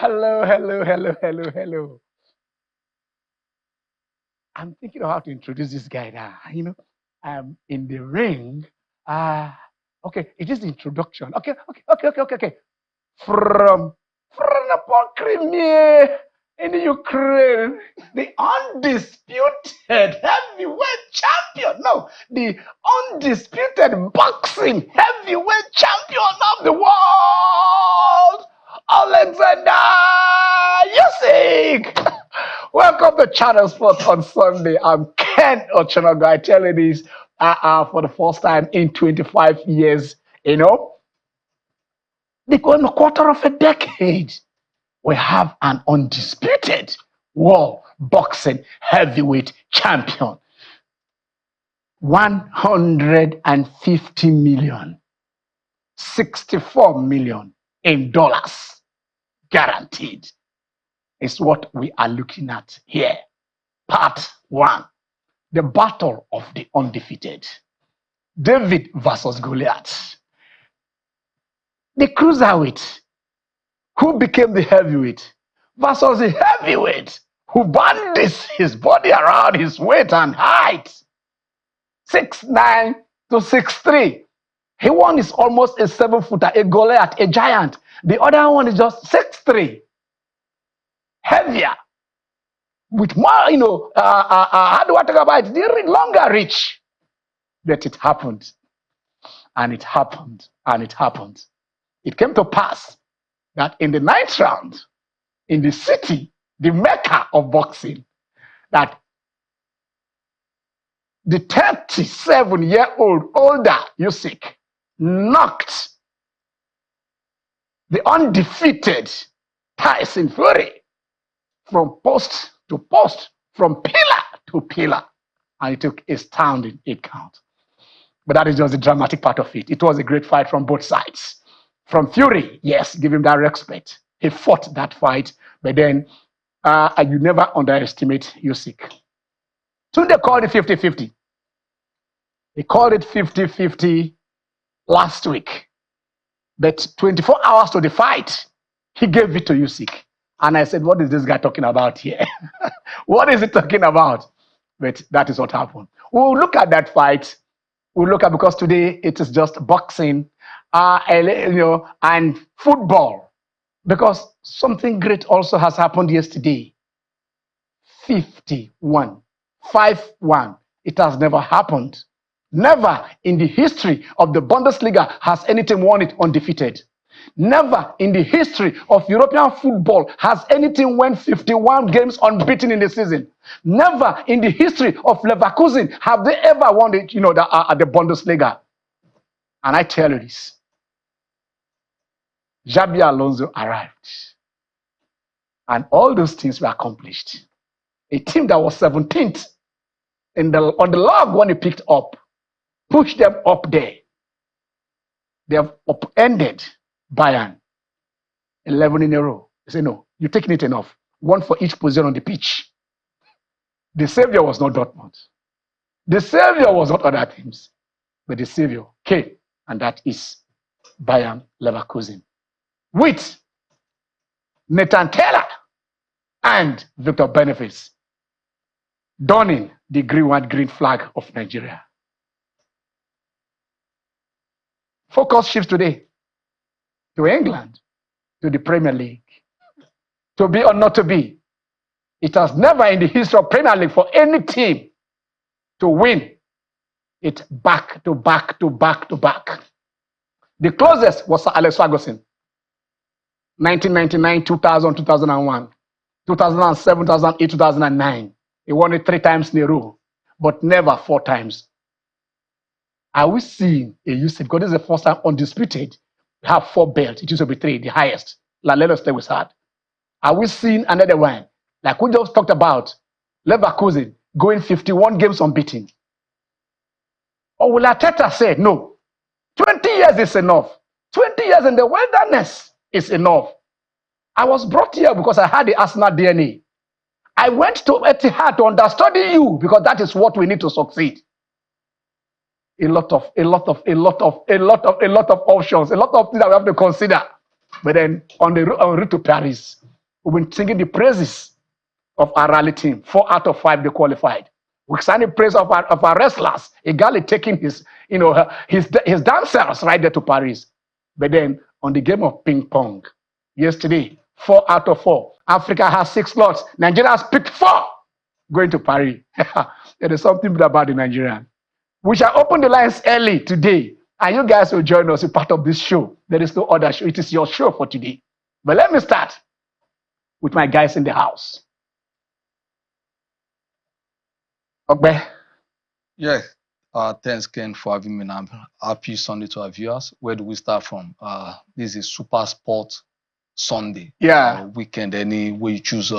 Hello, hello, hello, hello, hello. I'm thinking of how to introduce this guy now. In the ring. Uh, okay, it is the introduction. Okay. From the Crimea in the Ukraine, the undisputed heavyweight champion. No, the undisputed boxing heavyweight champion of the world, Alexander Usyk. Welcome to Channel Sports on Sunday. I'm Ken Ochonogo. I tell you this for the first time in 25 years, because in a quarter of a decade, we have an undisputed world boxing heavyweight champion. 150 million, 64 million in dollars guaranteed is what we are looking at here. Part 1, the battle of the undefeated. David versus Goliath. The cruiserweight, who became the heavyweight, versus the heavyweight, who bandaged his body around his weight and height. 6'9" to 6'3". He one is almost a 7-footer, a Goliath, a giant. The other one is just 6'3", heavier, with more, how do I talk about it? The longer reach. But it happened, and it happened, and it happened. It came to pass that in the 9th round, in the city, the mecca of boxing, that the 37-year-old older Usyk knocked the undefeated Tyson Fury from post to post, from pillar to pillar, and it took a astounding 8 count. But that is just the dramatic part of it. It was a great fight from both sides. From Fury, yes, give him that respect. He fought that fight, but then you never underestimate Usyk. Tunde called it 50-50. He called it 50-50 last week. But 24 hours to the fight, he gave it to Usyk. And I said, what is this guy talking about here? What is he talking about? But that is what happened. We'll look at that fight. We'll look at, because today it is just boxing, and football. Because something great also has happened yesterday. 51, 5-1. It has never happened. Never in the history of the Bundesliga has any team won it undefeated. Never in the history of European football has any team won 51 games unbeaten in the season. Never in the history of Leverkusen have they ever won it, the Bundesliga. And I tell you this, Xabi Alonso arrived, and all those things were accomplished. A team that was 17th on the log when he picked up, pushed them up there. They have upended Bayern 11 in a row. They say, no, you're taking it enough. One for each position on the pitch. The savior was not Dortmund. The savior was not other teams. But the savior came, and that is Bayern Leverkusen. With Nathan Taylor and Victor Boniface donning the green flag of Nigeria. Focus shifts today to England, to the Premier League. To be or not to be, it has never in the history of Premier League for any team to win it back to back to back to back. The closest was Sir Alex Ferguson. 1999, 2000, 2001, 2007, 2008, 2009. He won it 3 times in a row, but never 4 times. Are we seeing a Usyk? Because this is the first time undisputed. We have 4 belts. It used to be 3, the highest. Like Lelos was had. Are we seeing another one? Like we just talked about, Leverkusen going 51 games unbeaten. Or will Arteta say, no, 20 years is enough. 20 years in the wilderness is enough. I was brought here because I had the Arsenal DNA. I went to Etihad to understudy you because that is what we need to succeed. A lot of options, a lot of things that we have to consider. But then on route to Paris, We've been singing the praises of our rally team. 4 out of 5 they qualified. We sang the praise of our wrestlers. Igali taking his dancers right there to Paris. But then on the game of ping pong yesterday, 4 out of 4. Africa has 6 slots. Nigeria has picked 4 going to Paris. There is something good about the Nigerian. We shall open the lines early today, and you guys will join us as part of this show. There is no other show. It is your show for today. But let me start with my guys in the house. Okay. Yes. Thanks, Ken, for having me. And happy Sunday to our viewers. Where do we start from? This is Super Sport Sunday. Yeah. Weekend, any way you choose.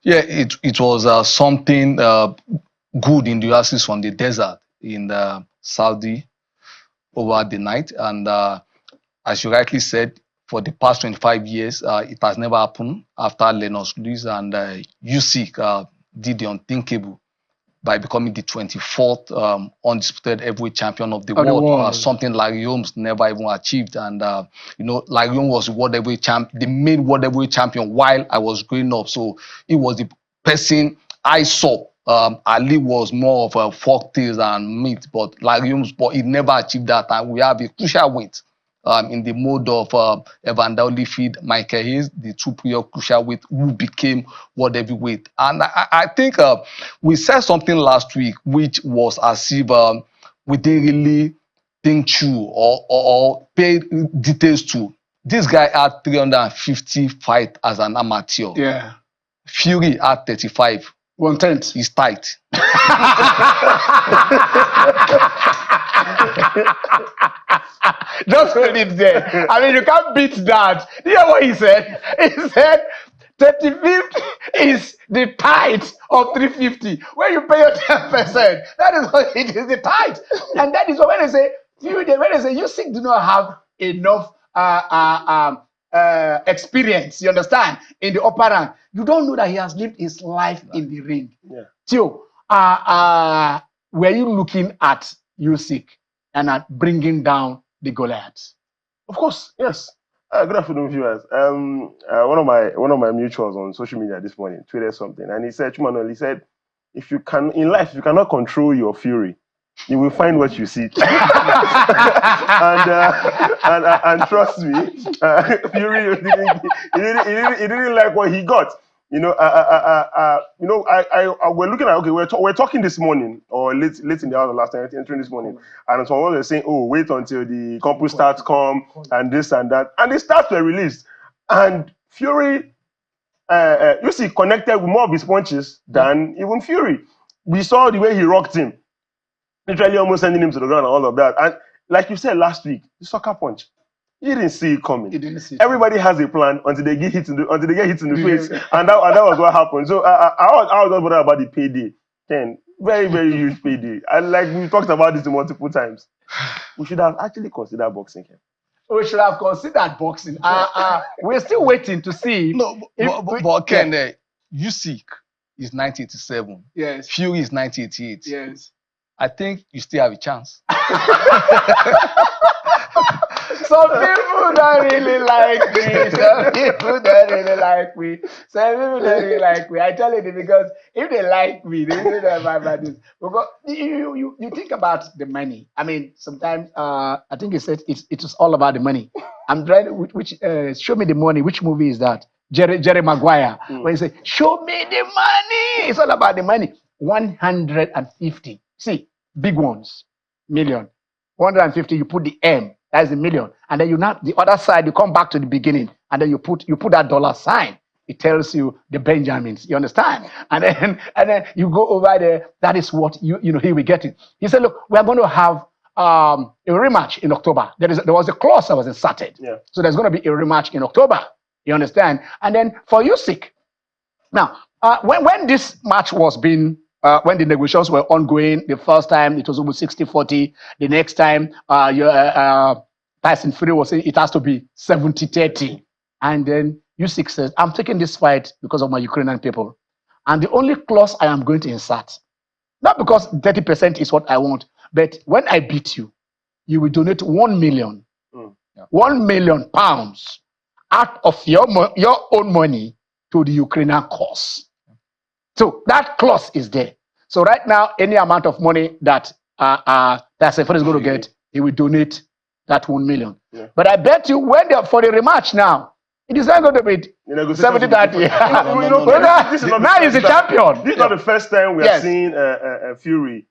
It was something good in the oasis on the desert in Saudi over the night. And as you rightly said, for the past 25 years, it has never happened after Lennox Lewis and Usyk did the unthinkable by becoming the 24th undisputed heavyweight champion of the world. Something Larry Holmes never even achieved. And, Larry Holmes was the main world heavyweight champion while I was growing up. So he was the person I saw. Ali was more of a folktales and myth, but Larry Holmes, but he never achieved that. And we have a crucial weight in the mode of Evander Holyfield, Michael Hayes, the 2 prior crucial weight who became world heavyweight. And I think we said something last week, which was as if we didn't really think through or pay details to. This guy had 350 fights as an amateur. Yeah. Fury had 35. 1/10. He's tight. Just hold it there. I mean, you can't beat that. You know what he said? He said 35th is the tithe of 350. When you pay your 10%, that is what it is, the tithe. And that is what when they say Usyk do not have enough experience, you understand, in the upper rank. You don't know that he has lived his life in the ring. Yeah. So, were you looking at Usyk and at bringing down the Goliaths? Of course, yes. Good afternoon, viewers. One of my mutuals on social media this morning tweeted something, and he said, Chumanol, he said, if you cannot control your fury, you will find what you seek. and trust me, Fury he didn't like what he got. We're looking at we're talking this morning or late in the hour last night, entering this morning, and someone was saying, "Oh, wait until the compu starts come and this and that," and the stats were released, and Fury, Usyk connected with more of his punches than even Fury. We saw the way he rocked him, literally almost sending him to the ground and all of that. And like you said last week, the sucker punch. You didn't see it coming. Everybody has a plan until they get hit in the face, and that was what happened. So I was not worried about the payday. Ken, very, very huge payday. And like we talked about this multiple times, we should have actually considered boxing. Ken. We should have considered boxing. We're still waiting to see. But Ken, Usyk is 1987. Yes. Fury is 1988. Yes. I think you still have a chance. Some people don't really like me. Some people don't really like me. Some people don't really like me. I tell you because if they like me, they don't have about this. Because you think about the money. I mean, sometimes I think he said it was all about the money. I'm trying show me the money. Which movie is that? Jerry Maguire. When he say, show me the money. It's all about the money. 150. See, big ones, million. 150, you put the M, that's the million. And then the other side, you come back to the beginning, and then you put that dollar sign. It tells you the Benjamins, you understand? And then you go over there, that is what he will get it. He said, look, we are going to have a rematch in October. There was a clause that was inserted. Yeah. So there's going to be a rematch in October. You understand? And then for Usyk, now, when this match was being when the negotiations were ongoing, the first time it was almost 60-40. The next time, Tyson Fury was saying it has to be 70-30. And then Usyk says, I'm taking this fight because of my Ukrainian people. And the only clause I am going to insert, not because 30% is what I want, but when I beat you, you will donate 1 million. £1 million out of your own money to the Ukrainian cause. So that clause is there. So right now, any amount of money that Tyson Fury is going to get, he will donate that 1 million. Yeah. But I bet you when they're for the rematch now, it is not going to be 70 that year. Now he's a champion. This is not the first time we are seeing Fury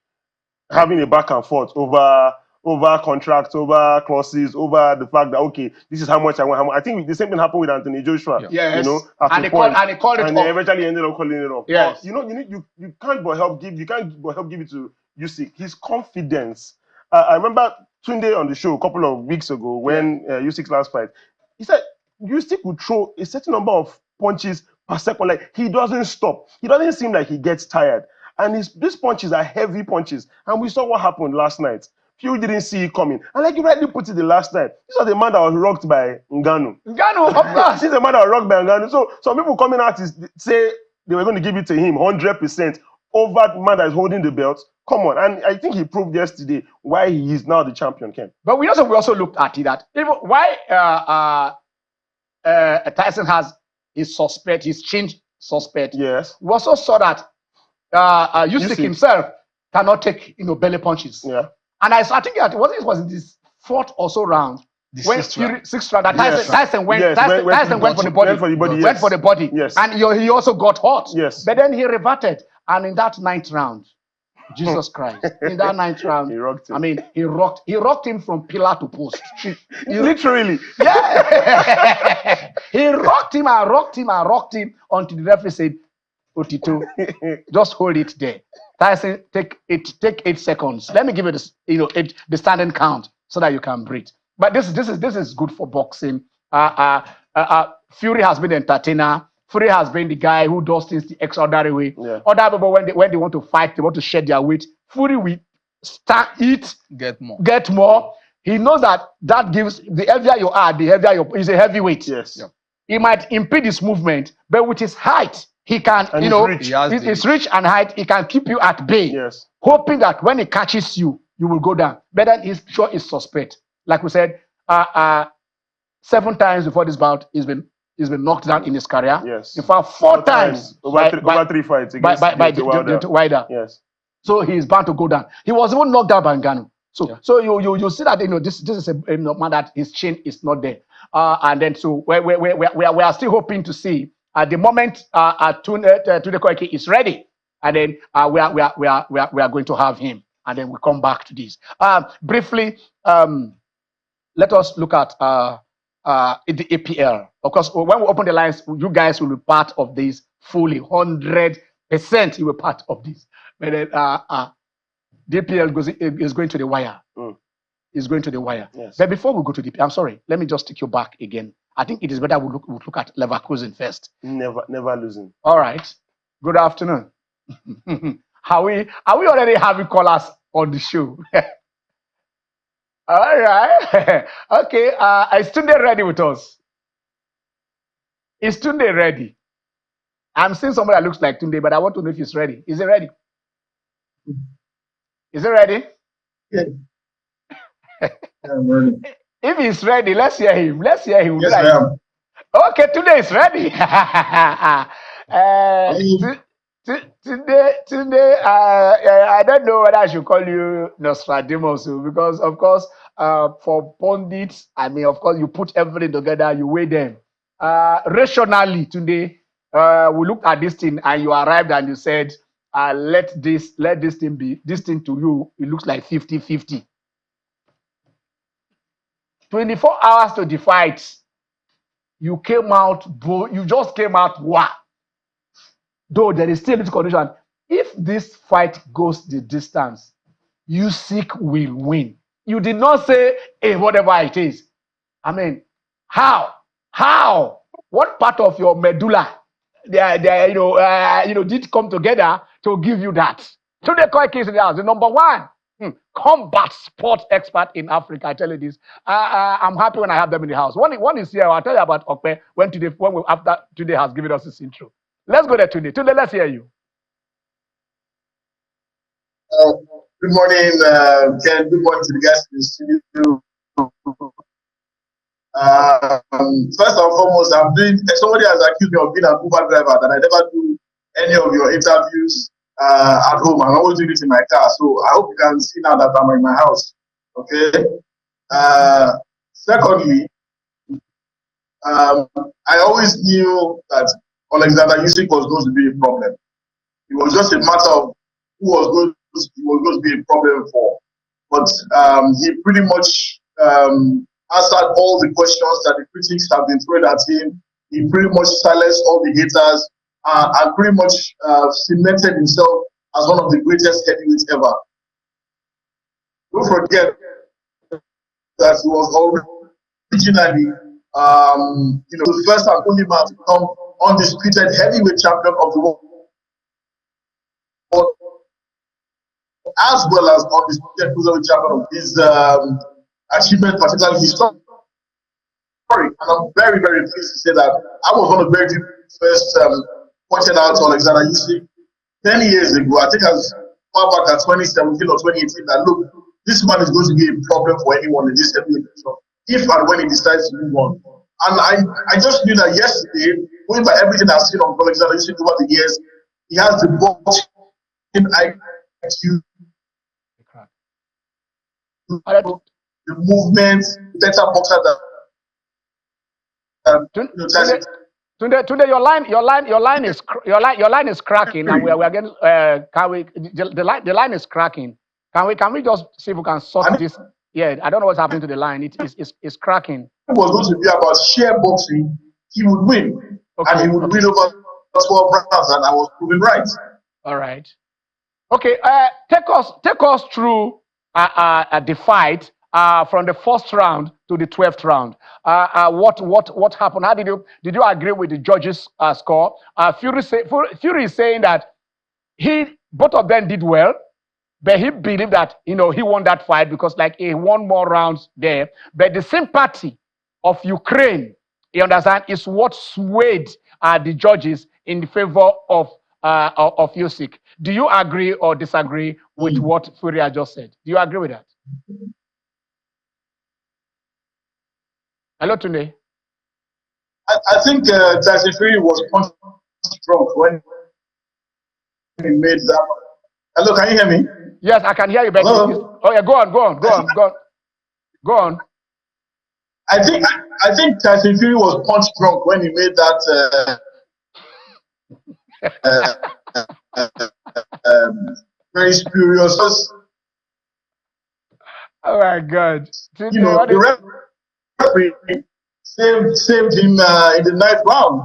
having a back and forth over contracts, over clauses, over the fact that okay, this is how much I want. I think the same thing happened with Anthony Joshua. Yes. You know, and he called it and off. they eventually ended up calling it off. Yes. You can't but help give it to Usyk. His confidence. I remember Tunde on the show a couple of weeks ago when Usyk's last fight, he said Usyk would throw a certain number of punches per second. Like he doesn't stop. He doesn't seem like he gets tired. And these punches are heavy punches. And we saw what happened last night. Fury didn't see it coming. And like you rightly put it the last time, this was the man that was rocked by Ngannou. Ngannou, of course. This is the man that was rocked by Ngannou. So some people coming out say they were going to give it to him 100% over the man that is holding the belt. Come on. And I think he proved yesterday why he is now the champion, Ken. But we also looked at it that even why Tyson has his chin suspect. Yes. We also saw that Usyk himself cannot take belly punches. Yeah. And I think that it was in this fourth or so round sixth round that Tyson went for the body. Went for the body. Yes. And he also got hot. Yes. But then he reverted. And in that ninth round, Jesus Christ. In that ninth round, he rocked him. I mean, he rocked him from pillar to post. Literally. Yeah. He rocked him until the referee said, Otito, just hold it there. Tyson, take 8 seconds. Let me give you the standing count so that you can breathe. But this is good for boxing. Fury has been the entertainer. Fury has been the guy who does things the extraordinary way. Yeah. Other people, when they want to fight, they want to shed their weight. Fury will get more. He knows that gives the heavier you are, the heavier he's a heavyweight. Yes. Yeah. He might impede his movement, but with his height, he can, his reach and height, he can keep you at bay. Yes. Hoping that when he catches you, you will go down. But then he's sure he's suspect. Like we said, 7 times before this bout, he's been knocked down in his career. Yes. In fact, 4 times over 3 fights against Wilder. Yes. So he's bound to go down. He was even knocked down by Ngannou. So you see that this is a man that his chin is not there. And then so we are still hoping to see at the moment Tunde Koiki is ready, and then we are going to have him, and then we come back to this briefly. Let us look at the APL. Of course, when we open the lines, you guys will be part of this fully, 100%. You will be part of this. But then the APL is going to the wire. Is going to the wire. Yes. But before we go to the, I'm sorry, let me just take you back again. I think it is better we look at Leverkusen first. Never losing. All right. Good afternoon. Are we already having callers on the show? All right. Okay. Is Tunde ready with us? Is Tunde ready? I'm seeing somebody that looks like Tunde, but I want to know if he's ready. Is he ready? Is he ready? Yeah. I'm ready. If he's ready, let's hear him. Yes, ma'am. Okay, today is ready. Today, I don't know whether I should call you Nostradamus, because of course, for pundits, I mean, of course, you put everything together, you weigh them. Rationally, today, we looked at this thing, and you arrived and you said, let this thing be, this thing to you, it looks like 50-50. 24 hours to the fight, you just came out wow. Though there is still this condition. If this fight goes the distance, Usyk will win. You did not say, hey, whatever it is. I mean, how? What part of your medulla did come together to give you that? Today, Koiki is in the house, the number 1 combat sport expert in Africa. I tell you this. I'm happy when I have them in the house. One is here. I'll tell you about Okpe after today has given us this intro. Let's go there today. Today, let's hear you. Good morning, Ken. Good morning to the guys in the studio. First and foremost, somebody has accused me of being an Uber driver, that I never do any of your interviews at home. I'm always doing it in my car. So I hope you can see now that I'm in my house. Okay. Secondly, I always knew that Alexander Usyk was going to be a problem. It was just a matter of who was going to be a problem for. But he pretty much answered all the questions that the critics have been throwing at him. He pretty much silenced all the haters and pretty much cemented himself as one of the greatest heavyweights ever. Don't forget that he was originally the first and only man to become undisputed heavyweight champion of the world, as well as undisputed cruiserweight champion of his achievement, particularly historic. And I'm very, very pleased to say that I was one of the very first pointed out to Alexander Usyk 10 years ago. I think as far back at 2017 or 2018 that look, this man is going to be a problem for anyone in this heavyweight division if and when he decides to move on. And I just knew that yesterday, going by everything I've seen of Alexander Usyk over the years, he has the boxing IQ, the movement, better boxer than Tunde, your line is cracking, and we are getting the line is cracking. Can we just see if we can sort this? Yeah, I don't know what's happening to the line. It's cracking. It was going to be about sheer boxing. He would win, and he would win over 12 rounds, and I was proven right. All right. Okay. Take us through the fight from the first round to the 12th round. What happened? How did you agree with the judges' score? Fury is saying that both of them did well, but he believed that he won that fight because he won more rounds there. But the sympathy of Ukraine, you understand, is what swayed the judges in favor of Usyk. Do you agree or disagree with what Fury just said? Do you agree with that? Hello, Tunde. I think Tyson Fury was punch drunk when he made that. Hello, can you hear me? Yes, I can hear you better. Oh yeah, go on. I think Tyson Fury was punch drunk when he made that very spurious. Oh my God! The referee saved him in the 9th round.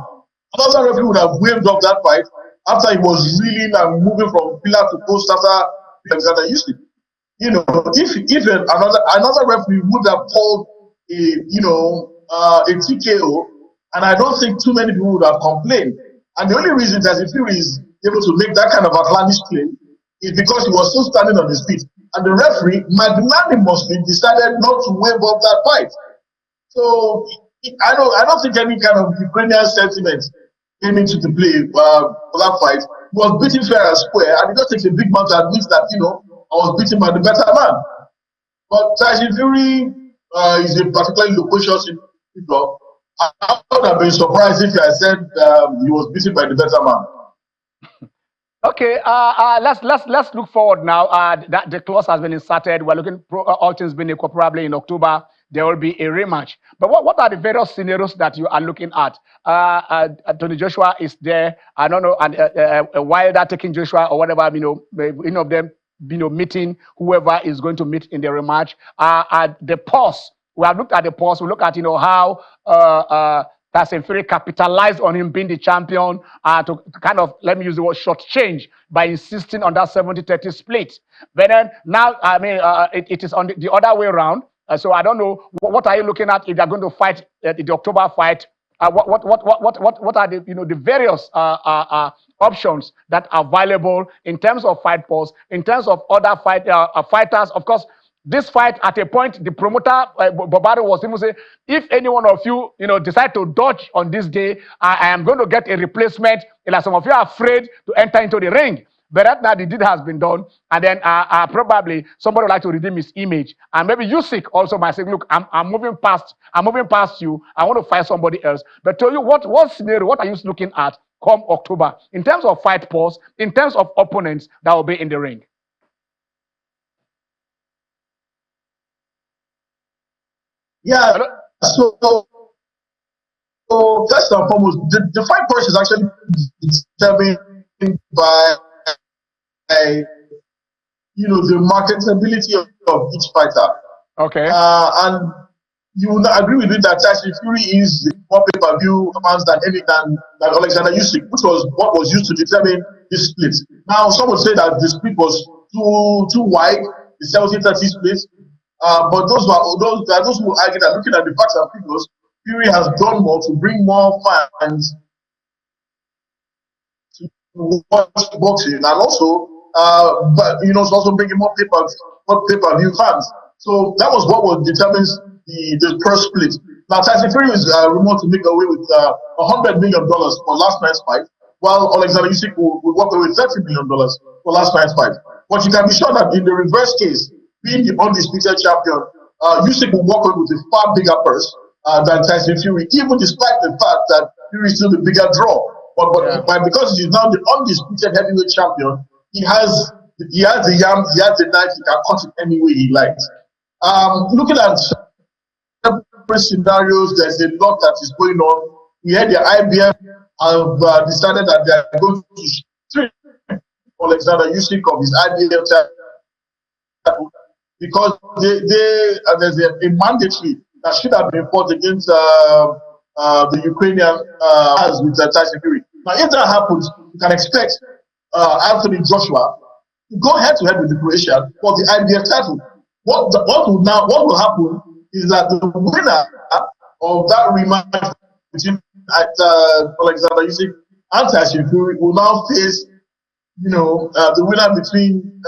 Another referee would have waved off that fight after he was reeling and moving from pillar to post after Alexander Usyk. If another referee would have called a TKO, and I don't think too many people would have complained. And the only reason that Fury is able to make that kind of outlandish claim is because he was still standing on his feet, and the referee magnanimously decided not to wave off that fight. So I don't think any kind of Ukrainian sentiment came into the play for that fight. He was beaten fair and square, and it just takes a big man to admit that I was beaten by the better man. But Tyson Fury is a particularly loquacious individual. I would have been surprised if I said he was beaten by the better man. Okay, let's look forward now. That the clause has been inserted. We're looking all things being equal. Probably in October there will be a rematch. But what are the various scenarios that you are looking at? Tony Joshua is there. I don't know, and Wilder taking Joshua or whatever. Any of them, meeting whoever is going to meet in the rematch. The pause. We have looked at the pause. We look at how Tyson Fury capitalized on him being the champion to kind of, let me use the word, shortchange by insisting on that 70-30 split. But then now, it is on the other way around. So I don't know, what are you looking at if they're going to fight the October fight? What are the various options that are available in terms of fight pause, in terms of other fighters? Of course, this fight, at a point, the promoter, Bobaro, was even saying, if any one of you, decide to dodge on this day, I am going to get a replacement. Some of you are afraid to enter into the ring. But right now the deed has been done, and then probably somebody would like to redeem his image, and maybe Usyk also might say, "Look, I'm moving past you. I want to fight somebody else." But tell you what scenario? What are you looking at come October in terms of fight pause, in terms of opponents that will be in the ring? Yeah. Hello? So first and foremost, the fight purse is actually determined by the marketability of each fighter. Okay. And you will not agree with me that Tyson Fury is more pay-per-view amounts than Alexander Usyk, which was what was used to determine this split. Now, some would say that the split was too wide, the 70-30 split. But those who argue that looking at the facts and figures, Fury has done more to bring more fans to watch boxing, and also, it's also bringing more pay-per-view fans. So that was what determines the first split. Now Tyson Fury is rumored to make away with $100 million for last night's fight, while Alexander Usyk will walk away with $30 million for last night's fight. But you can be sure that in the reverse case, being the undisputed champion, Usyk will walk away with a far bigger purse than Tyson Fury, even despite the fact that Fury is still the bigger draw. But because he's now the undisputed heavyweight champion, he has the yam, he has the knife, he can cut it any way he likes. Looking at separate scenarios, there's a lot that is going on. We heard the IBF have decided that they are going to strip Alexander Usyk of his IBF title because there's a mandatory that should have been fought against the Ukrainian as with Tyson Fury. Now, if that happens, you can expect Anthony Joshua to go head to head with the Croatian for the IBF title. What will happen is that the winner of that rematch between Alexander Usyk and Tyson Fury will now face, the winner between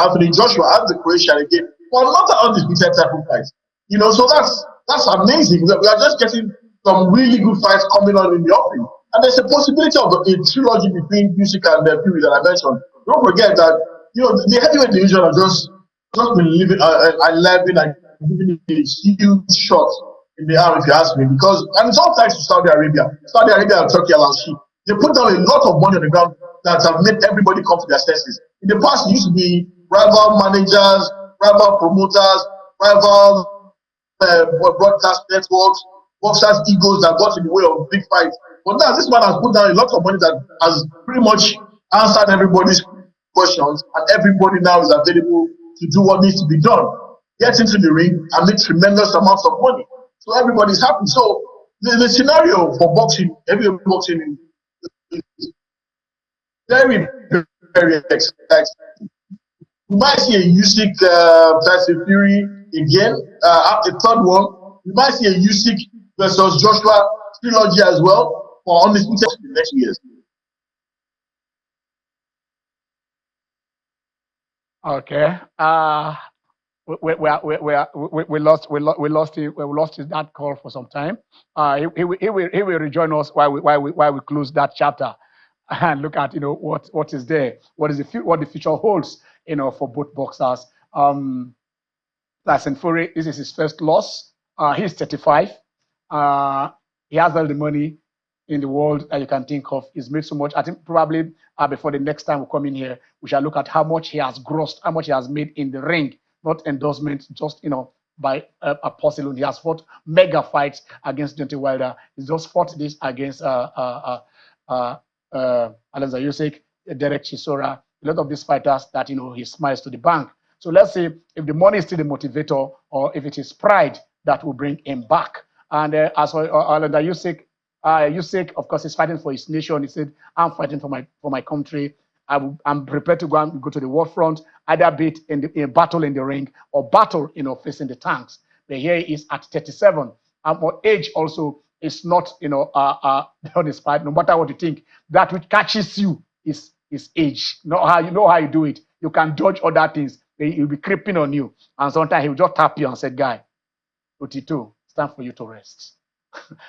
Anthony Joshua and the Croatian again for another undisputed title fight. So that's amazing. We are just getting some really good fights coming on in the offing, and there's a possibility of a trilogy between Usyk and Fury that I mentioned. Don't forget that the heavyweight division has just been living and giving a huge shot in the arm, if you ask me, and it's all thanks to Saudi Arabia. Saudi Arabia and Turkey allow sheep. They put down a lot of money on the ground that have made everybody come to their senses. In the past, it used to be rival managers, rival promoters, rival broadcast networks, boxers' egos that got in the way of big fights. But now this man has put down a lot of money that has pretty much answered everybody's questions, and everybody now is available to do what needs to be done. Get into the ring and make tremendous amounts of money. So everybody's happy. So the scenario for boxing, heavyweight boxing, is very, very exciting. We might see a Usyk Tyson Fury again. The third one, we might see a Usyk versus Joshua trilogy as well for Undisputed in the next years. Okay. We lost that call for some time. He will rejoin us while we close that chapter and look at what is there, what the future holds for both boxers. Tyson Fury, this is his first loss. He's 35. He has all the money in the world that you can think of. He's made so much. I think probably before the next time we come in here, we shall look at how much he has grossed, how much he has made in the ring, not endorsement, just by a porcelain. He has fought mega fights against Deontay Wilder. He's just fought this against Alexander Usyk, Derek Chisora, a lot of these fighters that he smiles to the bank. So let's see if the money is still the motivator or if it is pride that will bring him back. And as for Alexander Usyk, Usyk, of course, is fighting for his nation. He said, "I'm fighting for my country. I'm prepared to go to the war front, either be it in a battle in the ring or battle, facing the tanks." But here he is at 37. Age also is not, on his fight. No matter what you think, that which catches you is age. Not how you do it. You can judge other things. He'll be creeping on you, and sometimes he'll just tap you and say, "Guy, 42, it's time for you to rest."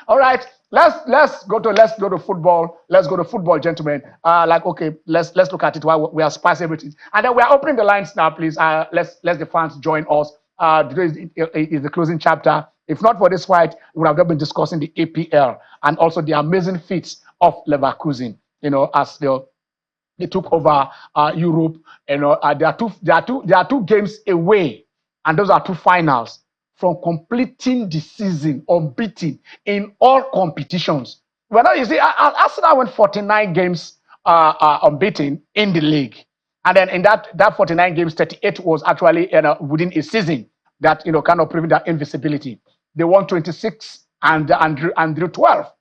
All right, let's go to football. Let's go to football, gentlemen. Okay, let's look at it while we are spicing everything, and then we are opening the lines now. Please, let's the fans join us. Today is the closing chapter. If not for this fight, we would have been discussing the APL and also the amazing feats of Leverkusen. As they took over Europe. There are two games away, and those are two finals from completing the season unbeaten in all competitions. Well, now you see, Arsenal went 49 games unbeaten in the league, and then in that 49 games, 38 was actually within a season that kind of proving that invincibility. They won 26 and drew 12.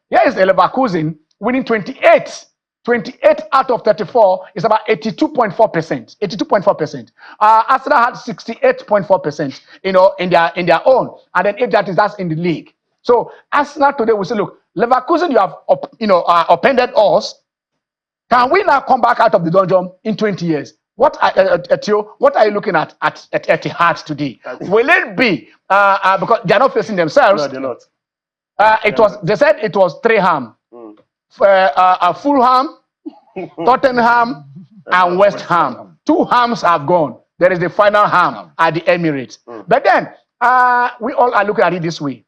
Here is Leverkusen winning 28. 28 out of 34 is about 82.4%. 82.4%. Arsenal had 68.4%, in their own, and then that's in the league. So Arsenal today will say, look, Leverkusen, you have upended us. Can we now come back out of the dungeon in 20 years? What are you looking at Etihad today? Will it be because they are not facing themselves? No, they're not. They said it was Treham. Fulham, Tottenham, and West Ham. 2 hams have gone. There is the final ham at the Emirates. But then we all are looking at it this way.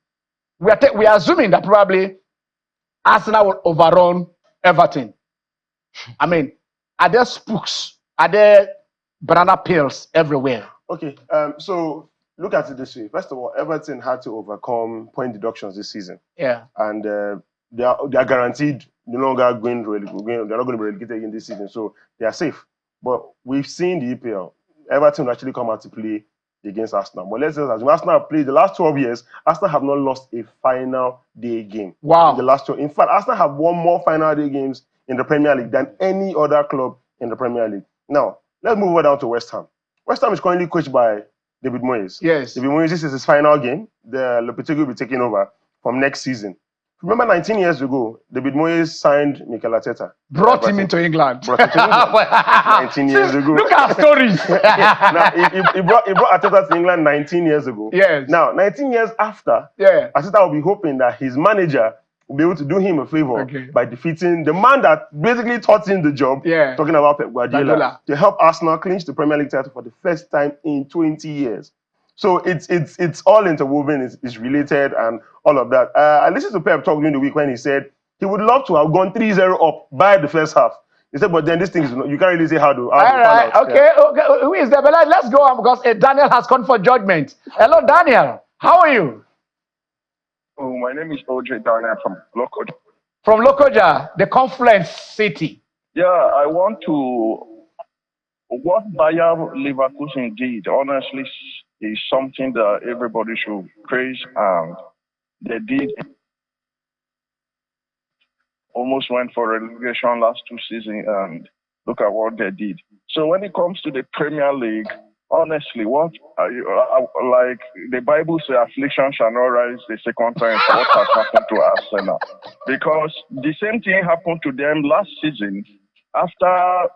We are assuming that probably Arsenal will overrun Everton. I mean, are there spooks? Are there banana peels everywhere? Okay, so look at it this way. First of all, Everton had to overcome point deductions this season. Yeah. And they are guaranteed no longer they're not going to be relegated in this season, so they are safe. But we've seen the EPL. Everton will actually come out to play against Arsenal. But let's say as Arsenal have played the last 12 years, Arsenal have not lost a final day game. Wow. In the last 12. In fact, Arsenal have won more final day games in the Premier League than any other club in the Premier League. Now, let's move on down to West Ham. West Ham is currently coached by David Moyes. Yes. David Moyes, this is his final game. The Lopetegui will be taking over from next season. Remember 19 years ago, David Moyes signed Mikel Arteta. Brought him into England. 19 years ago. Look at stories. Now, he brought Arteta to England 19 years ago. Yes. Now, 19 years after, Arteta will be hoping that his manager will be able to do him a favor by defeating the man that basically taught him the job, talking about Pep Guardiola, to help Arsenal clinch the Premier League title for the first time in 20 years. So it's all interwoven, it's related and all of that. I listened to Pep talk during the week when he said he would love to have gone 3-0 up by the first half. He said, but then this thing is, you can't really say how to all right, okay. Who is there? But let's go on because Daniel has come for judgment. Hello, Daniel. How are you? Oh, my name is OJ Daniel from Lokoja. From Lokoja, the Confluence City. Yeah, I want to... What Bayer Leverkusen did, honestly, is something that everybody should praise, and they did. Almost went for relegation last 2 seasons, and look at what they did. So when it comes to the Premier League, honestly, what like the Bible says, affliction shall not rise the second time for what has happened to Arsenal. Because the same thing happened to them last season after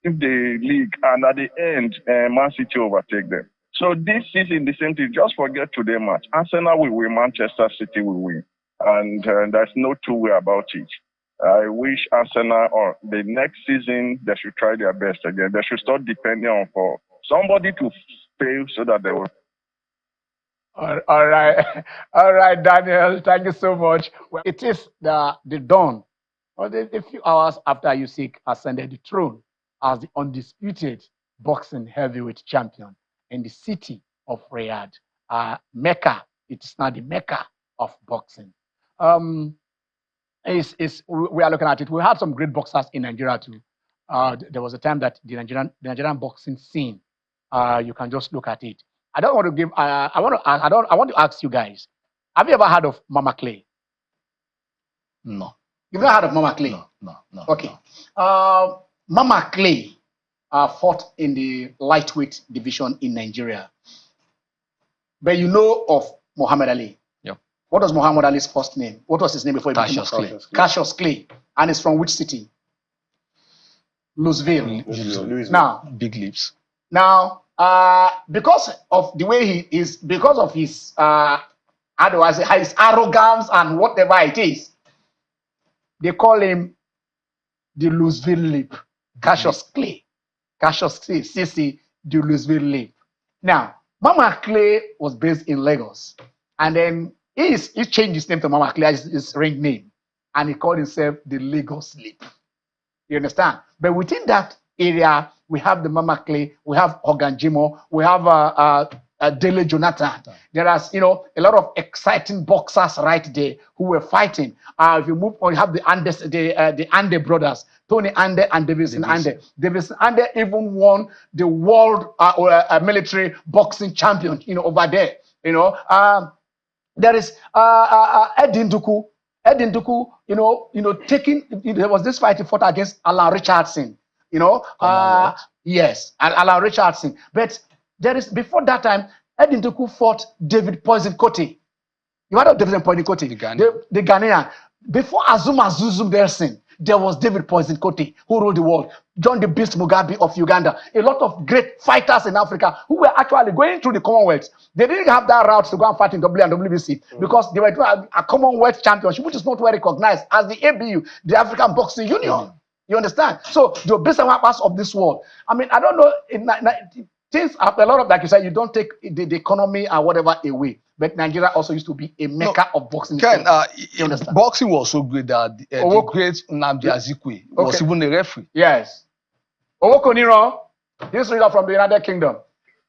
the league, and at the end, Man City overtake them. So this season, the same thing. Just forget today's match. Arsenal will win, Manchester City will win, and there's no two way about it. I wish Arsenal or the next season they should try their best again. They should start depending on for somebody to fail so that they will. All right, Daniel. Thank you so much. Well, it is the dawn, or a few hours after Usyk ascended the throne as the undisputed boxing heavyweight champion in the city of Riyadh, Mecca. It's now the Mecca of boxing. We are looking at it. We have some great boxers in Nigeria too. There was a time that the Nigerian boxing scene. You can just look at it. I don't want to give. I want to ask you guys. Have you ever heard of Mama Clay? No. You've never heard of Mama Clay? No. Okay. No. Mama Clay fought in the lightweight division in Nigeria. But you know of Muhammad Ali. Yep. What was Muhammad Ali's first name? What was his name before he became Clay? Cassius Clay. And it's from which city? Louisville. Now, Big Lips. Now, because of the way he is, because of his Otherwise, his arrogance and whatever it is. They call him the Louisville Leap, Cassius Clay. Cassius Clay, CC, the Louisville Leap. Now, Mama Clay was based in Lagos. And then he changed his name to Mama Clay, his ring name. And he called himself the Lagos Leap. You understand? But within that area, we have the Mama Clay, we have Oganjimo, we have Dele Jonathan. There are, a lot of exciting boxers right there who were fighting. If you move on, you have the Ande brothers, Tony Ande and Davison Ande. Davison Ande even won the world military boxing champion, over there. There is Edin Duku. Edin Duku, taking. There was this fight he fought against Alan Richardson. Yes, Alan Richardson. But there is before that time, Edin Duku fought David Poison Kote. You heard of David Poison Kote? The Ghanaian. Before Azuma Zuzu Belson, there was David Poison Kote who ruled the world. John the Beast Mugabe of Uganda. A lot of great fighters in Africa who were actually going through the Commonwealth. They didn't have that route to go and fight in W and WBC because they were doing a Commonwealth championship, which is not well recognized as the ABU, the African Boxing Union. You understand? So the best parts of this world. I mean, I don't know. Things have a lot of, like you said, you don't take the economy or whatever away. But Nigeria also used to be a mecca of boxing. Boxing was so great that the great Nnamdi Azikiwe was even a referee. Yes. Owokoniro, this leader from the United Kingdom.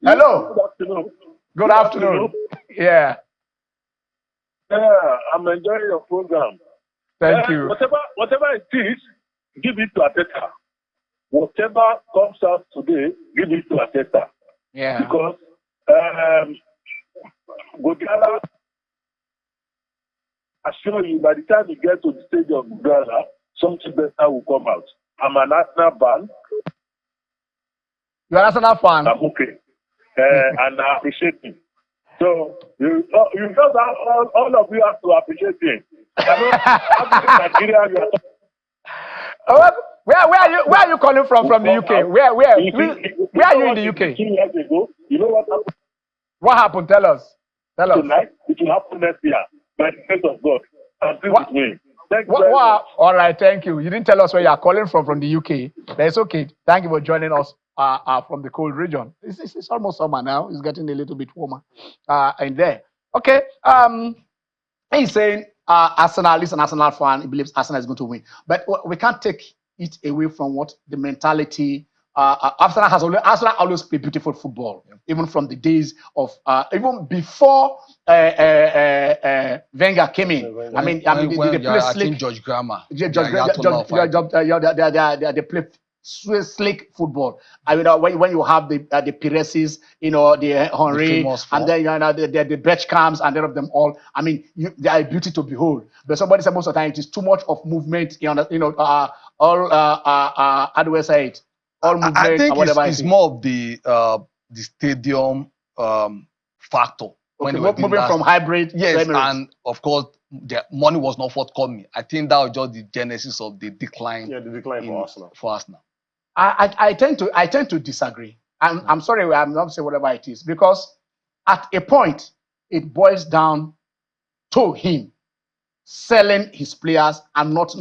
Hello. Good afternoon. Good afternoon. Yeah. Yeah, I'm enjoying your program. Thank you. Whatever it is, give it to Ateta. Whatever comes out today, give it to Ateta. Yeah. Because Godiala, I assure you, by the time you get to the stadium of Godiala, something better will come out. I'm an Arsenal fan. You're an Arsenal fan? I'm okay. And I appreciate it. So, you just have, all of you have to appreciate it. Nigeria, where are you calling from the UK? Where are you in the UK? 2 years ago, you know what happened? What happened? Tell us. Tonight, it will happen next year by the grace of God. And this is me. All right, thank you. You didn't tell us where you are calling from the UK. That's okay. Thank you for joining us from the cold region. It's almost summer now. It's getting a little bit warmer in there. Okay. He's saying Arsenal is an Arsenal fan. He believes Arsenal is going to win. But we can't take it away from what the mentality. Arsenal always played beautiful football, even from the days of even before Wenger came in. I mean, they play slick. George Grammer. They play slick football. I mean, when you have the Pireses, the Henry, and then the Bergkamps, and of them all. I mean, they are a beauty to behold. But somebody said most of the time it is too much of movement. How do I say it? All movement. I think it's more of the stadium factor. Okay, moving from hybrid. Yes, and of course, the money was not forthcoming. I think that was just the genesis of the decline. Yeah, the decline for Arsenal. I tend to disagree. I'm sorry, I'm not saying whatever it is, because at a point it boils down to him selling his players and not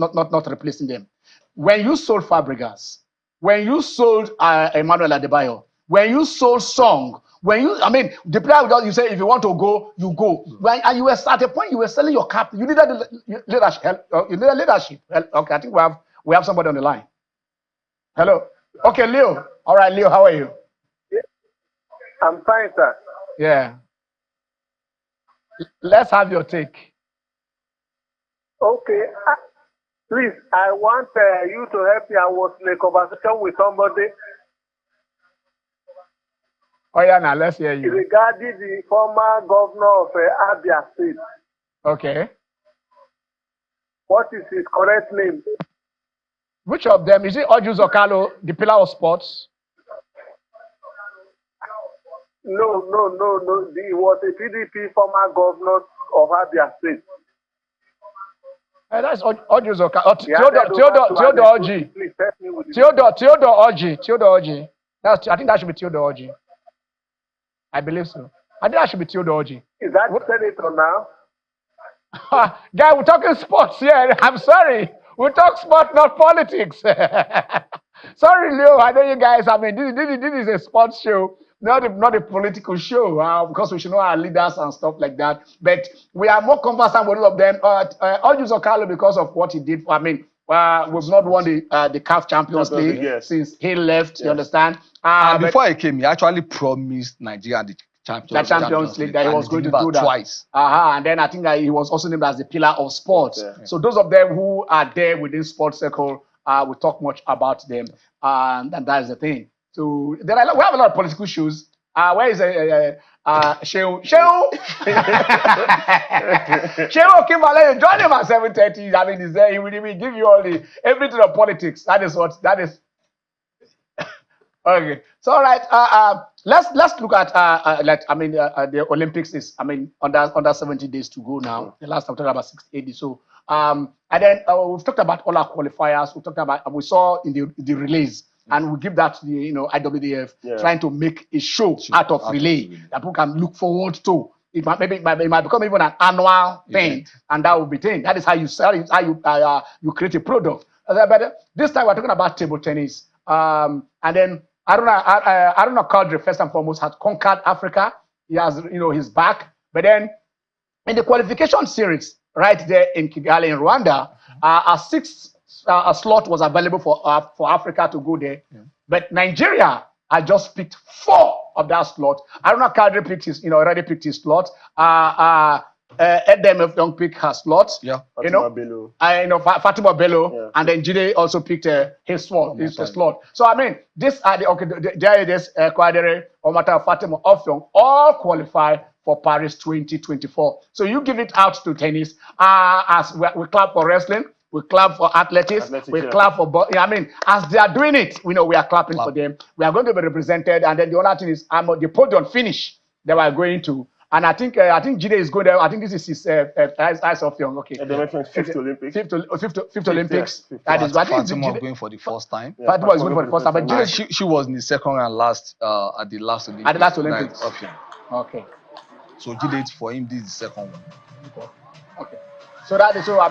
replacing them. When you sold Fabregas, when you sold Emmanuel Adebayo, when you sold Song, the player you say if you want to go, you go. And you were at a point you were selling your cap. You needed leadership. Okay, I think we have somebody on the line. Hello. Okay, Leo. All right, Leo, how are you? I'm fine, sir. Yeah. Let's have your take. Okay. Please, I want you to help me. I was in a conversation with somebody. Oh, yeah, now let's hear you. Regarding the former governor of Abia State. Okay. What is his correct name? Which of them? Is it Ojus Okalo, the pillar of sports? No. He was a PDP former governor of Abia State. That's Ojus Okalo. Theodore Oji. Please help me with Theodore Oji. I think that should be Theodore Oji. I believe so. I think that should be Theodore Oji. Is that senator now? Guy, we're talking sports here. I'm sorry. We talk sport, not politics. Sorry, Leo. I know you guys. I mean, this is a sports show, not a political show. Because we should know our leaders and stuff like that. But we are more conversant with all of them. All Usyk Carlo because of what he did. I mean, we've not won the CAF Champions League yes. since he left. Yes. You understand? And before he came, he actually promised Nigeria the Champions League that he was going to do that twice. And then I think that he was also named as the pillar of sports. Yeah. So those of them who are there within sports circle, we talk much about them, and that is the thing. So we have a lot of political shows. Where is Sheu? Sheu Kimbale, join him at 7:30. I mean, he's there. He will give you all everything of politics. That is. Okay, so all right. Let's look at the Olympics is under 70 days to go now. The last time we talked about 68. So and then we've talked about all our qualifiers. We saw in the relays, and we give that to the IWDF trying to make a show out of relay that people can look forward to. It might become even an annual thing, and that will be thing. That is how you sell it. How you create a product. But this time we're talking about table tennis. And then Aruna Kadri, first and foremost, has conquered Africa. He has, his back. But then in the qualification series, right there in Kigali, in Rwanda, a sixth slot was available for Africa to go there. Yeah. But Nigeria had just picked 4 of that slot. Aruna Kadri already picked his slot. Edem don't pick her slot. Yeah. Fatima Bello. Fatima Bello, and then Jide also picked his slot. So I mean, these are the Kwadere, Omata, Fatima, Offiong, all qualify for Paris 2024. So you give it out to tennis. As we clap for wrestling, we clap for athletics, we clap for. As they are doing it, we are clapping for them. We are going to be represented, and then the other thing is the podium finish that we are going to. And I think Jide is going there. I think this is his eyes of young. Okay. And they went fifth Olympics. Fifth Olympics. Yeah, that is what Fatima was going for the first time. Yeah, Fatima was going for the first time. But Jide, she was in the second and last at the last Olympics. At the last Olympics. Right. Okay. So Jide, for him, this is the second one. Okay. So that is so. While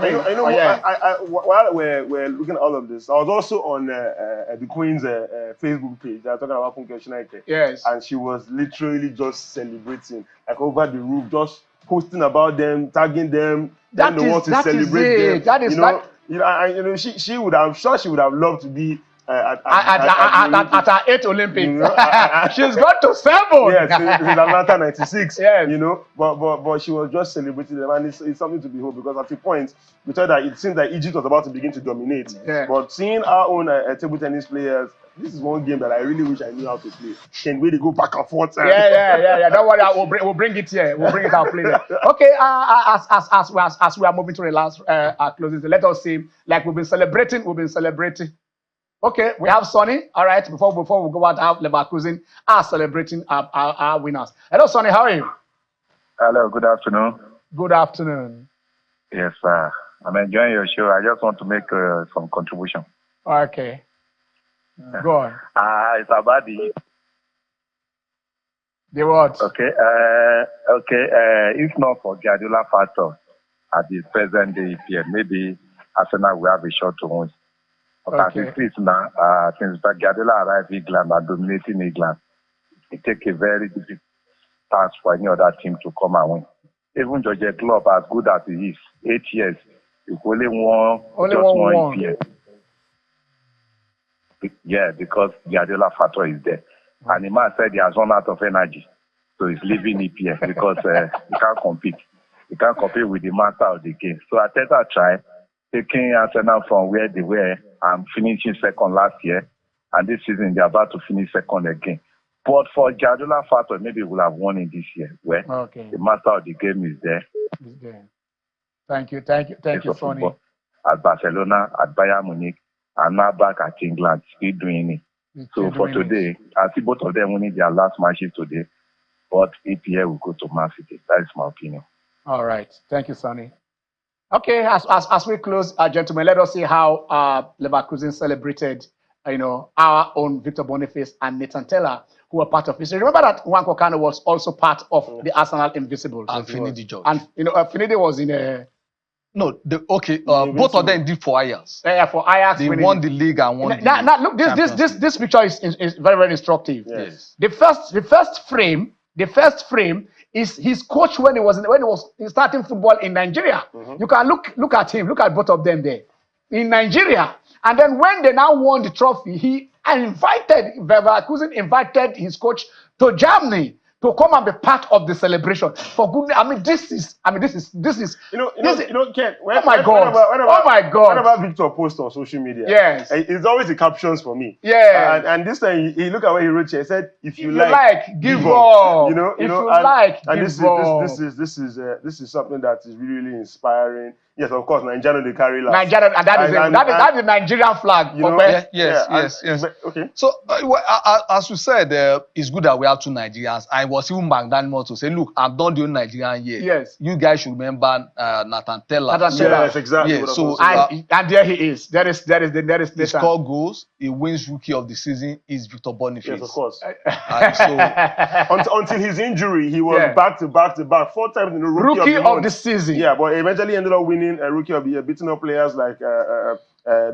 we're looking at all of this, I was also on the Queen's Facebook page. They're talking about Funke Shinaike. Yes. And she was literally just celebrating, like over the roof, just posting about them, tagging them. That is it. She would have. Sure, she would have loved to be. At her 8th Olympics. She's got to 7. Yes, in Atlanta 96. Yes. But she was just celebrating them, and it's something to behold, because at the point we thought that it seemed that Egypt was about to begin to dominate. Yeah. But seeing our own table tennis players, this is one game that I really wish I knew how to play. Can we go back and forth? Yeah. Don't worry, we'll bring it here. We'll bring it out, play there. Okay. As we are moving to the last closing, let us see. Like we've been celebrating. Okay, we have Sonny. All right, before we go out, have Leverkusen are celebrating our winners. Hello, Sonny. How are you? Hello. Good afternoon. Good afternoon. Yes, sir. I'm enjoying your show. I just want to make some contribution. Okay. Go on. It's about the what? Okay. If not for Guardiola factor at the present day EPL, maybe Arsenal will have a shot to win. But Okay. since Guardiola arrived in England and dominating England, it takes a very difficult task for any other team to come and win. Even George Klopp, as good as he is, 8 years, he only won one EPL. Yeah, because Guardiola factor is there. And the man said he has run out of energy, so he's leaving EPL because he can't compete. He can't compete with the master of the game. So Arteta tried taking Arsenal from where they were and finishing second last year, and this season they're about to finish second again. But for Guardiola factor, maybe we'll have won it this year, where the master of the game is there. Thank you, Sonny. At Barcelona, at Bayern Munich, and now back at England, still doing it. So for today, I see both of them winning their last matches today, but EPL will go to Man City. That is my opinion. All right, thank you, Sonny. Okay, as we close, gentlemen, let us see how Leverkusen celebrated our own Victor Boniface and Nathan Taylor, who were part of it. So remember that Nwankwo Kanu was also part of the Arsenal Invincibles. And Finidi George. And Finidi was in a... No, both of them did for Ajax. For Ajax. They won the league and won now look, this picture is very, very instructive. Yes. The first frame is his coach when he was starting football in Nigeria. You can look at him, look at both of them there in Nigeria. And then when they now won the trophy, Leverkusen invited his coach to Germany to come and be part of the celebration. For goodness, this is. Ken, oh my God! Whenever Victor posts on social media, yes, it's always the captions for me. Yeah, and this time he look at what he wrote here. He said, "If you like, give up. This is something that is really, really inspiring. Yes, of course, Nigeria they carry last. Nigeria, and that is the Nigerian flag. Yes. Okay. So, as you said, it's good that we have two Nigerians. I was even magnanimous to say, look, I'm not the only Nigerian here. Yes. You guys should remember Nathan Taylor. Yes, exactly. Yeah, so and there he is. There is he score goals. He wins Rookie of the Season. Is Victor Boniface. Yes, of course. So until his injury, he was back to back 4 times in the Rookie of the Season. Yeah, but eventually ended up winning a Rookie of the Year, beating up players like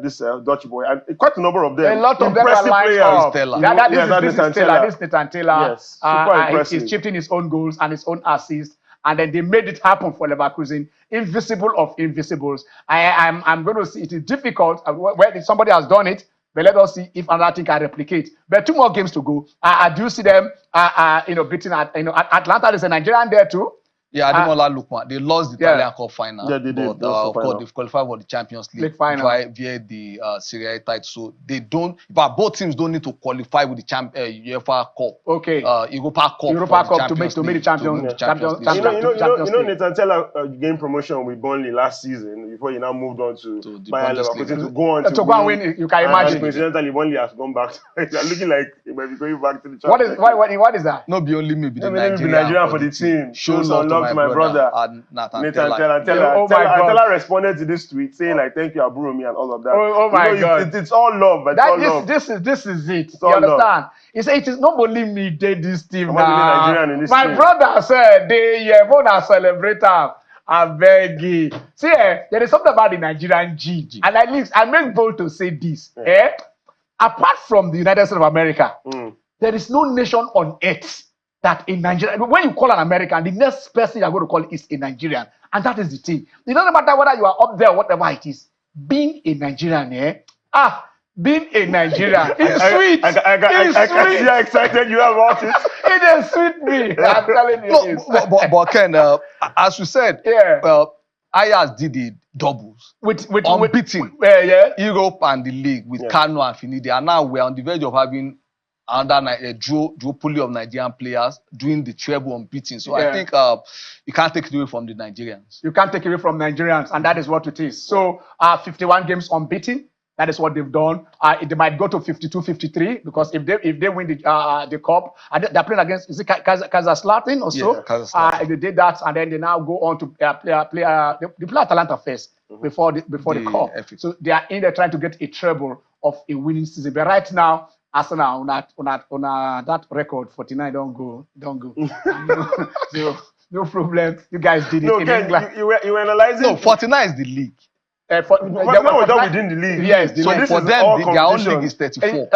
this Dutch boy, and quite a number of them. A lot of them are lined up. This is Nathan Taylor. Yes, super impressive. He's chipped in his own goals and his own assists, and then they made it happen for Leverkusen. Invisible of invisibles. I'm going to see it is difficult when somebody has done it, but let us see if another thing can replicate. But 2 more games to go. I do see them, beating Atlanta. There's a Nigerian there too. Yeah, Ademola Lookman. They lost the Italian Cup final. Yeah, they did. But of course, they've qualified for the Champions League final via the Serie A title. So they don't. But both teams don't need to qualify with the UEFA Cup. Okay. Europa Cup to make the Champions League. Nathan Taylor gained promotion with Burnley last season before he now moved on to Bayern Leverkusen to go on to win. You can imagine. Coincidentally, Burnley has gone back. They're looking like he might be going back to the Champions League. What is that? Not be only me, be the Nigerian for the team. Show love to my brother. Nathan Taylor. Taylor responded to this tweet saying like, "Thank you, Aburomi," and all of that. Oh my God! It's all love, but this is it. You understand? He said it is not only me did this team now. My brother said they wanna celebrate him. I beg you. See, there is something about the Nigerian G, and at least I make bold to say this. Apart from the United States of America, there is no nation on earth that in Nigeria, when you call an American, the next person you're going to call is a Nigerian. And that is the thing. It doesn't matter whether you are up there or whatever it is. Being a Nigerian, being a Nigerian is sweet. I can see how excited you are about it. It is sweet me. I'm telling you. But Ken, as you said, Ajax did the doubles. With unbeaten. Europe and the league with Kanu and Finidi. And now we're on the verge of having under a duopoly of Nigerian players doing the treble unbeaten. So I think you can't take it away from the Nigerians. You can't take it away from Nigerians, and that is what it is. So 51 games unbeaten. That is what they've done. They might go to 52, 53 because if they win the cup, they're playing against Kaiserslautern or so. Yeah, they did that, and then they now go on to play Atalanta first before the cup. So they are in there trying to get a treble of a winning season. But right now, Arsenal on that record 49 don't go. No problem. You guys did it in England. You were analyzing. No, 49 is the league. They were done within the league. Yes, so for them, their own league is 34.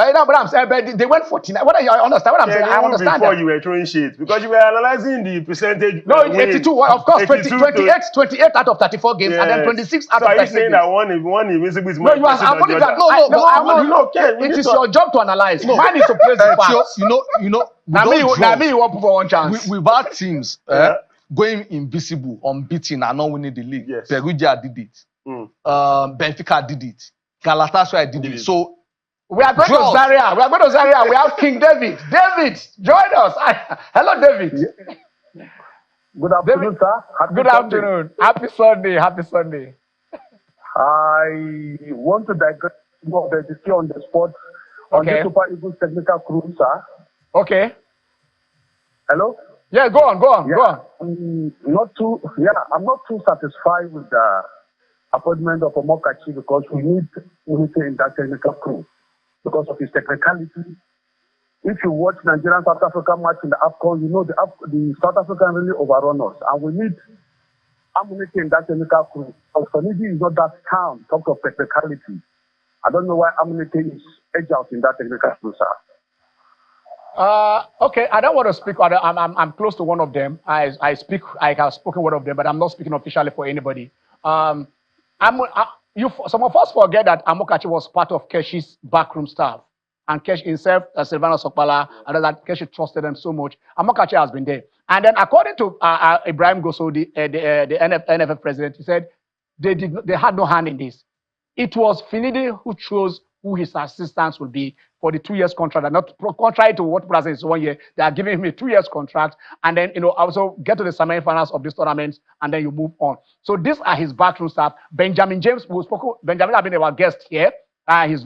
They went 49. What I understand? What I'm saying, I understand. Before you were throwing shit because you were analyzing the percentage. No, 82. Of course, 28 out of 34 games, and then 26 out of 34 games. So are you saying that one Invincible is more? No, you are. It is your job to analyze. Mine is to place the facts. You know. Now me, you want for one chance. We've had teams going invisible, unbeaten, and not winning the league. Yes. Perugia did it. Benfica did it. Galatasaray did it. So we are going to Zaria. We have King David. David, join us. Hello, David. Good afternoon, sir. Good afternoon. Happy Sunday. I want to digress more than to see on the spot on the Super Eagles technical crew, sir. Okay. Hello? Yeah, go on. I'm not too satisfied with the appointment of Omokachi because we need unity in that technical crew. because of his technicality. If you watch Nigerian South Africa match in the AFCON, you know the South African really overrun us, and we need Amunike in that technical crew. Ofonidi is not that sound in terms of technicality. I don't know why Amunike is edge out in that technical crew, sir. Okay, I don't want to speak. I'm close to one of them. I have spoken one of them, but I'm not speaking officially for anybody. Some of us forget that Amokachi was part of Keshi's backroom staff, and Keshi himself, Silvano Sokpala, and that Keshi trusted them so much. Amokachi has been there, and then according to Ibrahim Goso, the NFF president, he said they had no hand in this. It was Finidi who chose who his assistants will be for the 2 years contract, and not contrary to what Brazil is 1 year. They are giving him a 2 years contract, and then also get to the semi-finals of this tournament, and then you move on. So these are his backroom staff. Benjamin James, Benjamin has been our guest here. He's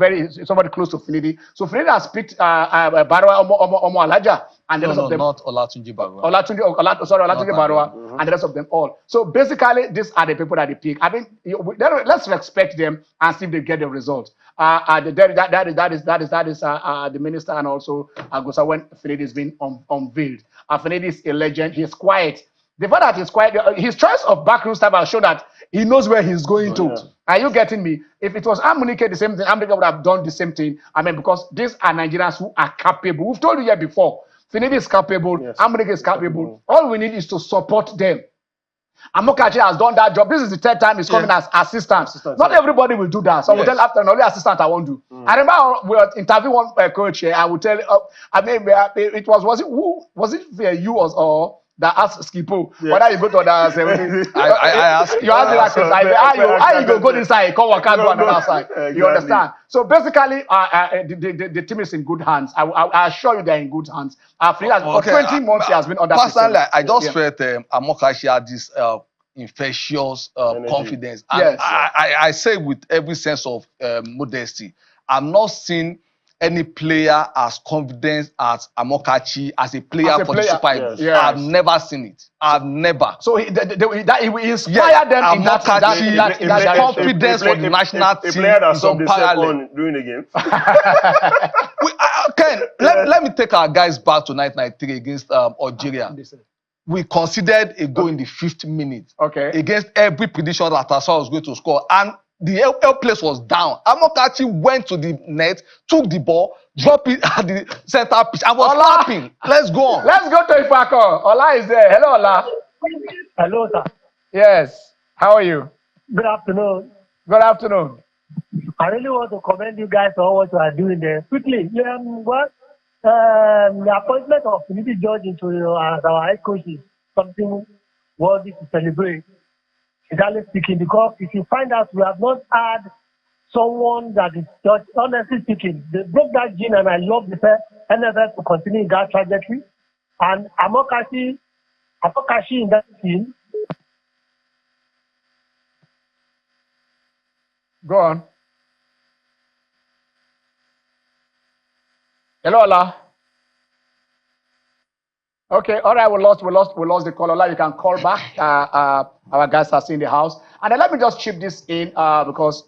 somebody close to Finidi. So Finidi has picked Barwa Omo Alaja, and the rest of them. Not Olatunji Barwa. Olatunji Barwa, and the rest of them all. So basically, these are the people that they pick. I mean, let's respect them and see if they get the result. That is the minister, and also Agosa when Finidi is being unveiled. Finidi is a legend. He's quiet. The fact that he's quiet, his choice of backroom staff will show that he knows where he's going to. Yeah. Are you getting me? If it was Amunike, the same thing, Amunike would have done the same thing. I mean, because these are Nigerians who are capable. We've told you here before. Finidi is capable. Yes. Amunike is capable. All we need is to support them. Amokachi has done that job. This is the third time he's coming as assistant. Not everybody will do that. So I will tell after only assistant I won't do. I remember we were interviewing one coach here. I would tell. It was it you or that asked Skipo whether you go to the I asked you asked me that how you go inside, come or can't go on the other side. Exactly. You understand? So basically, the team is in good hands. I assure you they're in good hands. For 20 months he has been under. Personally, I just felt Amokachi had this infectious confidence, and yes. I say with every sense of modesty, I'm not seeing any player as confident as Amokachi as a player for the Super Eagles. Yes. I've never seen it. I've never. So he inspired them in that confidence for the national team. A player that's unparalleled during the game. Ken, let me take our guys back to 1993 against Algeria. We considered a goal in the 5th minute. Okay. Against every prediction that Asa was going to score, and the place was down. Amokachi went to the net, took the ball, dropped it at the center pitch, and was clapping. Let's go on. Let's go to Ifako. Ola is there. Hello, Ola. Hello, sir. Yes. How are you? Good afternoon. Good afternoon. I really want to commend you guys on what you are doing there. Quickly, the appointment of Finidi George into our head coach is something worthy to celebrate. Exactly speaking, because if you find out we have not had someone that is just honestly speaking, they broke that gene, and I love the NFL to continue in that trajectory. And Amokachi in that team. Go on. Hello, Ola. Okay, all right, we lost the call. Ola, you can call back. Our guys are in the house. And then let me just chip this in because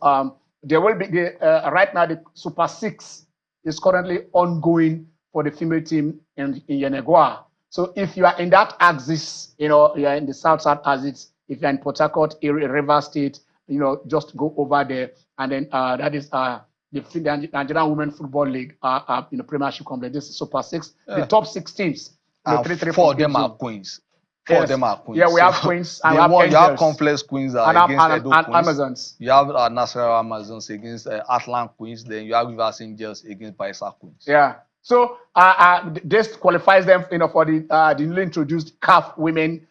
there will be, right now, the Super 6 is currently ongoing for the female team in Yenagoa. So if you are in that axis, you are in the south axis, if you're in Port Harcourt, River State, just go over there. And then that is the Nigerian Women Football League in the Premiership Complex. This is Super 6. Yeah. The top 6 teams. Four of them are queens. Four of them are queens. Yeah, we have queens and we have angels. You have Complex Queens against Edo Queens. Amazons. You have Nasarawa Amazons against Atlant Queens. Then you have Rivers Angels against Bayelsa Queens. Yeah. So this qualifies them, for the newly introduced CAF Women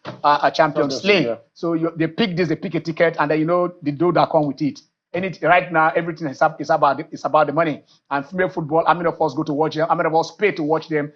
Champions League. Yeah. So they pick this, they pick a ticket, and then the dough that come with it. And right now, everything is about the money. And female football, how many of us go to watch them? How many of us pay to watch them?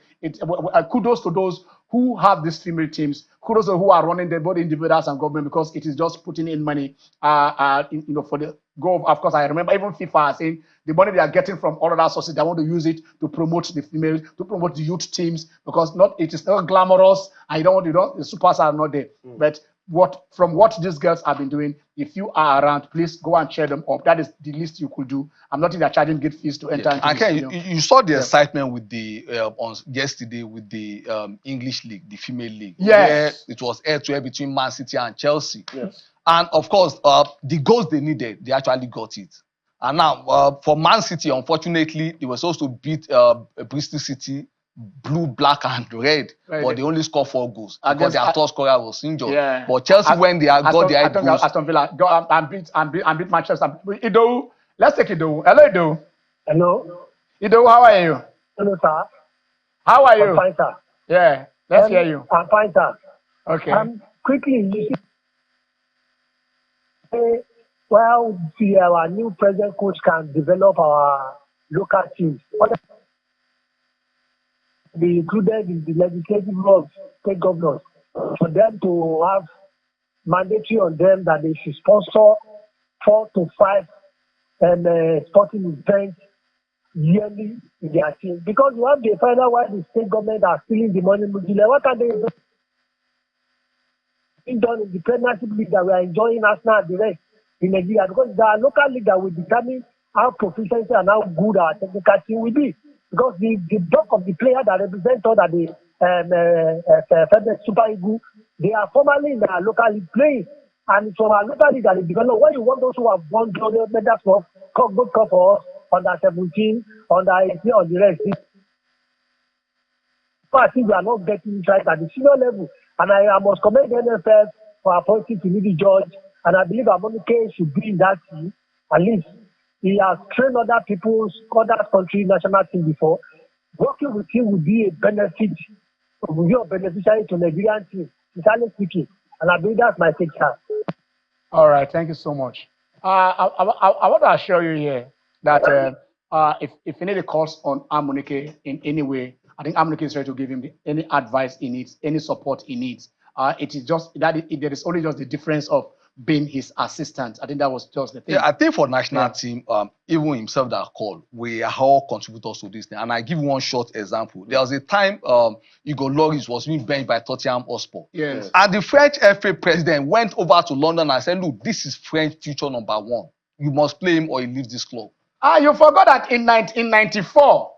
Kudos to those who have these female teams. Kudos to who are running them, both individuals and government, because it is just putting in money. For the goal. Of course, I remember even FIFA are saying the money they are getting from all of that sources, they want to use it to promote the female, to promote the youth teams, because it is not glamorous. The supers are not there, but from what these girls have been doing, if you are around, please go and cheer them up. That is the least you could do. I'm not in there charging gate fees to enter into the stadium. You saw the excitement with the on yesterday with the English league, the female league, where it was head-to-head between Man City and Chelsea. Yes. And of course, the goals they needed, they actually got it. And now for Man City, unfortunately, they were supposed to beat Bristol City blue, black, and red, but they only scored 4 goals because their top scorer was injured. Yeah. But Chelsea, when they got their goals, Aston Villa go and beat Manchester. Ido, let's take Ido. Hello, Ido. Hello. Ido, how are you? Hello, sir. How are you? I'm fine, sir. Yeah, let's hear you. I'm fine, sir. Okay. Quickly, you see, well, our new president coach can develop our local teams. Be included in the legislative laws, state governors, for them to have mandatory on them that they should sponsor 4 to 5 sporting events yearly in their team. Because you have the final why the state government are stealing the money. What can they do? Done in the Premiership League that we are enjoying Arsenal and the rest in Nigeria, because there are local league that will determine how proficiency and how good our technical team will be. Because the bulk of the players that represent us at the Federal Super Eagle, they are formerly in our local league playing. And from our local league that they develop, when you want those who have won gold medals for good cup for us, under 17, under 18, on the rest. So I think we are not getting it right at the senior level. And I must commend the NFF for appointing Timothy George. And I believe Amonike should be in that team. At least he has trained other country national team before. Working with him would be a benefit, will be a beneficiary to the Nigerian team, sincerely speaking. And I believe that's my take, sir. All right, thank you so much. I want to assure you here that if any calls on Amonike in any way, I think Amonike is ready to give him any advice he needs, any support he needs. It is just that there is only just the difference of being his assistant. I think that was just the thing. Yeah, I think for national team, even himself that called, we are all contributors to this thing. And I give one short example. There was a time Igor Lloris was being benched by Tottenham Hotspur. Yes. And the French FA president went over to London and said, look, this is French future #1. You must play him or he leaves this club. You forgot that in 1994,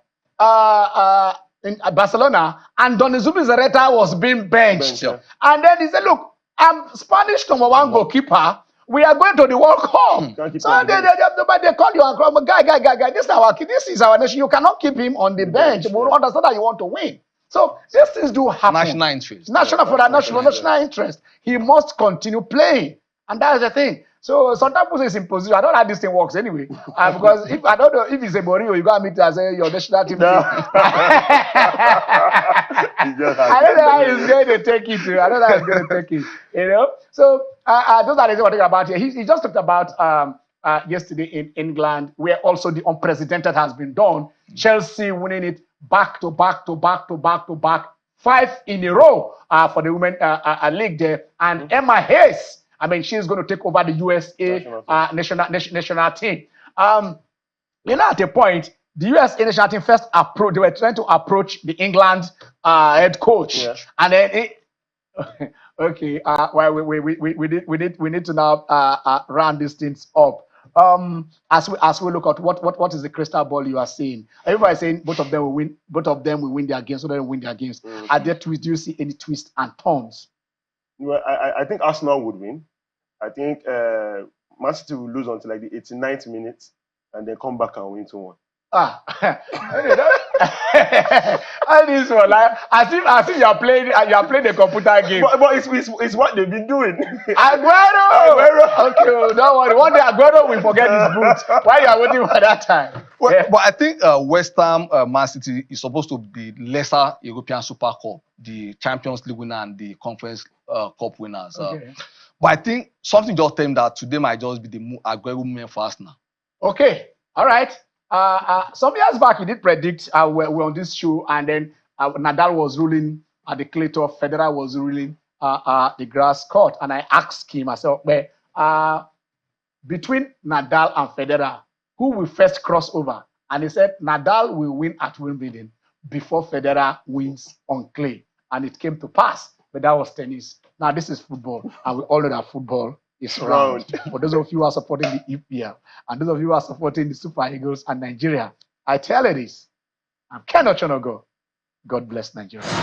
in Barcelona, and Donizumi Zareta was being benched. And then he said, look, I'm Spanish #1 goalkeeper. We are going to the World Cup. So they call you and call, guy, this is our nation. You cannot keep him on the bench. We understand that you want to win. So these things do happen. National interest. National interest. He must continue playing. And that's the thing. So sometimes people say it's impossible. I don't know how this thing works anyway. Because if I don't know if it's a Mourinho, you gotta meet and say your national team. I don't know how he's going to take it. I don't know how he's going to take it. You know. So those are the things we're talking about here. He just talked about yesterday in England, where also the unprecedented has been done. Chelsea winning it back to back, 5 in a row for the women league there, and Emma Hayes. I mean, she's going to take over the USA national team. At a point, the USA national team first approached. They were trying to approach the England head coach, and then okay. Well, we need to now round these things up. As we look at what is the crystal ball you are seeing? Everybody is saying both of them will win. Both of them will win their games. So they will win their games. Are there twists? Do you see any twists and turns? Well, I think Arsenal would win. I think Man City will lose until like the 89th minute and then come back and win 2-1. And this one, like, as if you are playing a computer game. But it's what they've been doing. Aguero. Okay, don't worry. One day Aguero will forget his boots. Why you are waiting for that time? But I think West Ham, Man City is supposed to be lesser European Super Cup, the Champions League winner and the Conference Cup winners. Okay. But I think something just tells me that today might just be the Aguero moment for Arsenal. Okay, all right. Some years back, he did predict we're on this show, and then Nadal was ruling at the clay court, Federer was ruling the grass court, and I asked him, I said, between Nadal and Federer, who will first cross over? And he said Nadal will win at Wimbledon before Federer wins on clay, and it came to pass. But that was tennis Now, this is football, and we all know that football is round. Round. For those of you who are supporting the EPL, and those of you who are supporting the Super Eagles and Nigeria, I tell you this, I'm Ken Ochonogo. God bless Nigeria.